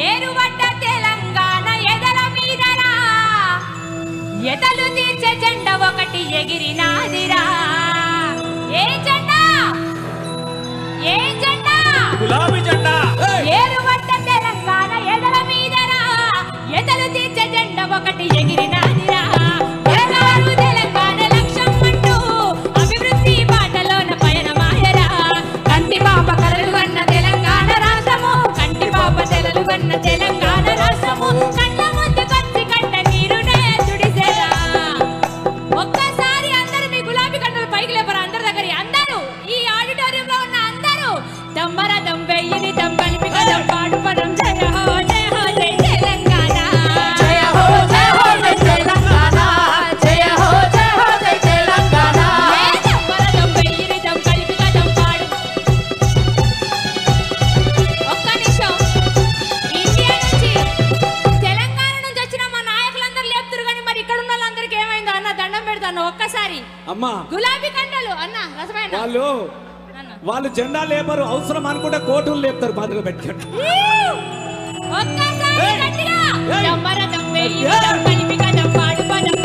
ఏరువడ్డ తెలంగాణ ఎదల మీదరా ఎదలు తీర్చే జెండా ఒకటి ఎగిరినాదిరా. ఏ జెండా? ఏ జెండా? గులాబీ జెండా. ఏరువడ్డ తెలంగాణ ఎదల మీదరా ఎదలు తీర్చే జెండా ఒకటి ఎగిరినాదిరా. ఎరగారు తెలంగాణ లక్ష్యం అంటూ అభివృద్ధి బాటలోన పయనమాయరా. కంటి పాప కలలు కన్న తెలంగాణ రాష్ట్రము, కంటి పాప తెలలు కన్న తెలంగాణ రాష్ట్రము, కళ్ళ ముందు కత్తి కంట నీరునే తుడిసేరా. ఒక్కసారి అందరూ మీ గులాబీ కంటలు పైకి లేపరా. అందరి దగ్గర అందరూ ఈ ఆడిటోరియంలో ఉన్న అందరూ దమ్మర దంబెయ్యిని దంబలిపి కదం పాడు పదం జయ హో జయ హో జయ తెలంగాణ, జయ హో జయ హో జయ తెలంగాణ, జయ హో జయ హో జయ తెలంగాణ. దమ్మర దంబెయ్యిని దంబలిపి కదం పాడు. ఒక్క నిమిషం. ఇండియా నుంచి తెలంగాణ నుంచి వచ్చిన మా నాయకులందరూ లేపుతురు కానీ మరి ఇక్కడ ఉన్న వాళ్ళందరికీ ఏమైందో అన్న దండం పెడతాను ఒక్కసారి. అమ్మా గులాబీ కండలు అన్న రసమైన వాళ్ళు జెండా లేపరు, అవసరం అనుకుంటే కోటులు లేపుతారు బాధలు పెట్టుకుంటారు. ఒక్కసారి గట్టిగా దమ్మర దంబెయ్యిని దంబలిపి కదం పాడు పదం